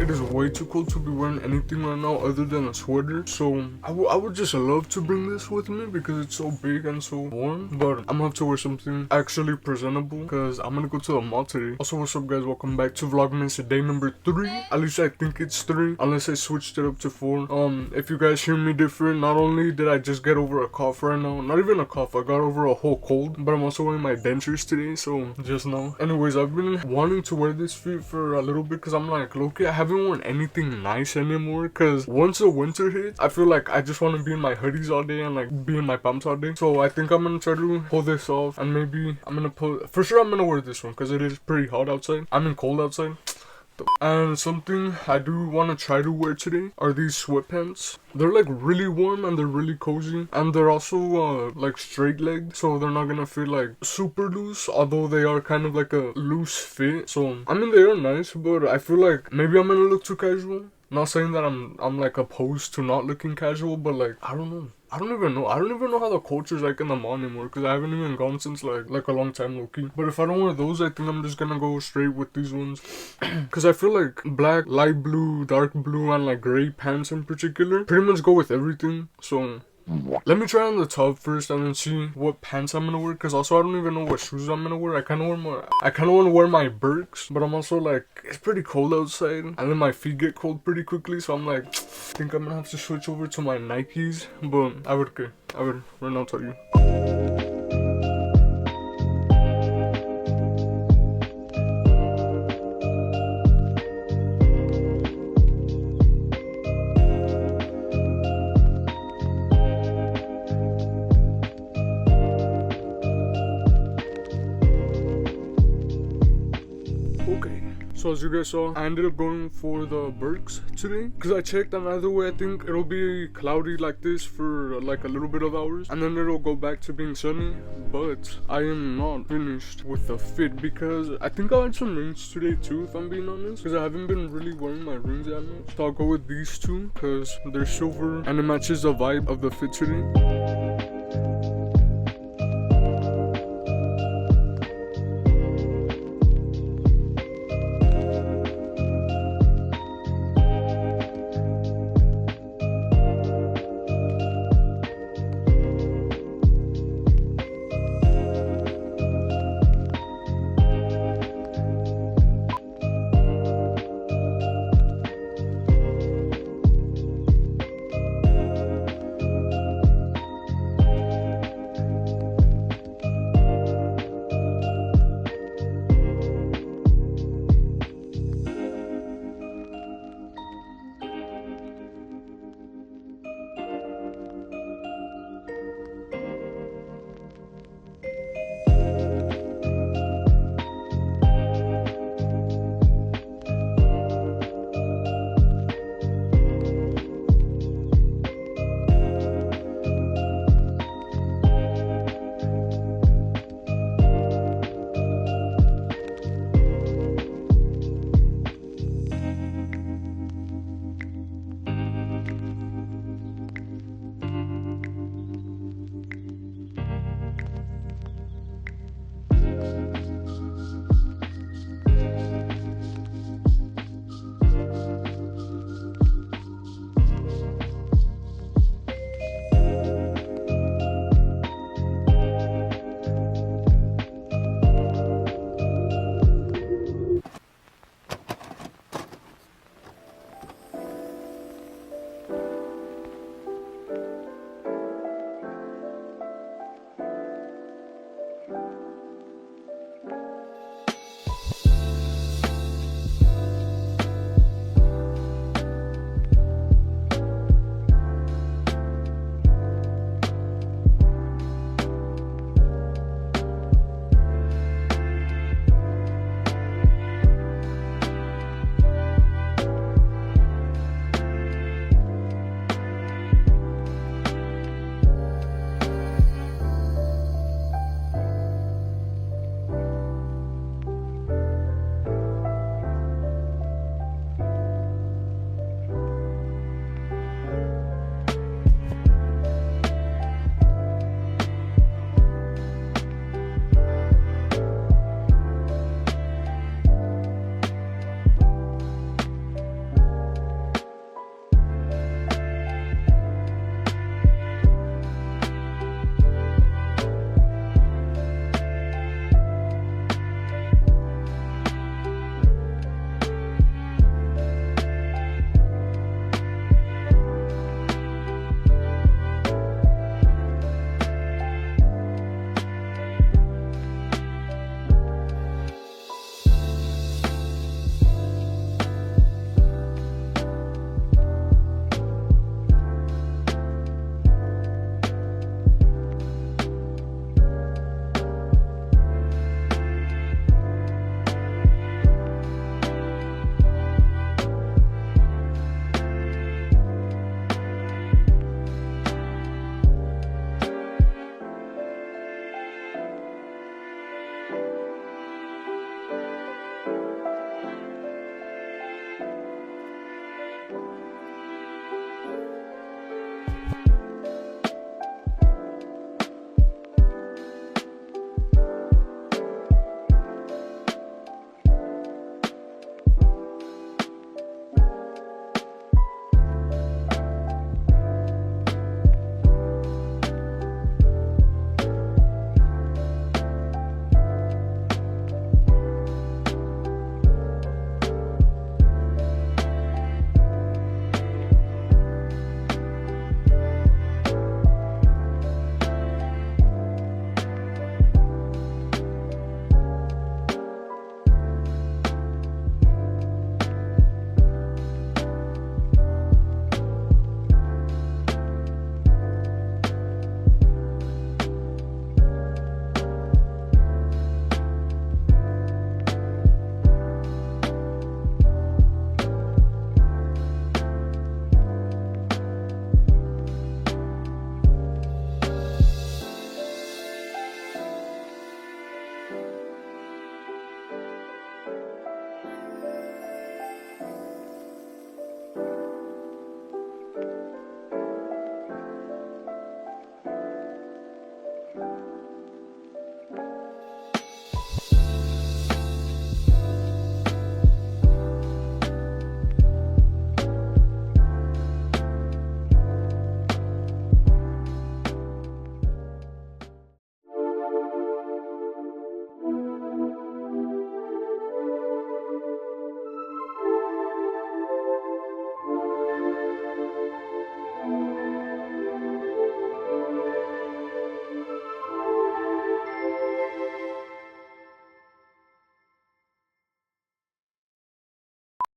it is way too cold to be wearing anything right now other than a sweater. So I would just love to bring this with me because it's so big and so warm. But I'm gonna have to wear something actually presentable because I'm gonna go to the mall today. Also, what's up guys? Welcome back to Vlogmas day number 3. At least I think it's 3, unless I switched it up to 4. If you guys hear me different, not only did I just get over a cough right now, not even a cough, I got over a whole cold, but I'm also wearing my dentures today, so just know. Anyways, I've been wanting to wear this fit for a little bit because I'm like, low-key, I haven't worn anything nice anymore because once the winter hits, I feel like I just want to be in my hoodies all day and like be in my pumps all day. So I think I'm gonna try to pull this off, and maybe I'm gonna for sure I'm gonna wear this one because it is pretty hot outside. I mean cold outside. And something I do want to try to wear today are these sweatpants. They're like really warm and they're really cozy, and they're also like straight legged, so they're not gonna feel like super loose, although they are kind of like a loose fit. So I mean, they are nice, but I feel like maybe I'm gonna look too casual. Not saying that I'm like opposed to not looking casual, but like I don't know. I don't even know how the culture's like in the mall anymore because I haven't even gone since like a long time, low-key. But if I don't wear those, I think I'm just gonna go straight with these ones because I feel like black, light blue, dark blue, and like gray pants in particular pretty much go with everything. So let me try on the top first and then see what pants I'm gonna wear, because also I don't even know what shoes I'm gonna wear. I kind of want to wear my Birks, but I'm also like, it's pretty cold outside and then my feet get cold pretty quickly, so I'm like, I think I'm gonna have to switch over to my Nikes. But I would right now tell you. So as you guys saw, I ended up going for the Birks today because I checked, and either way I think it'll be cloudy like this for like a little bit of hours and then it'll go back to being sunny. But I am not finished with the fit because I think I'll add some rings today too, if I'm being honest, because I haven't been really wearing my rings that much. So I'll go with these two because they're silver and it matches the vibe of the fit today.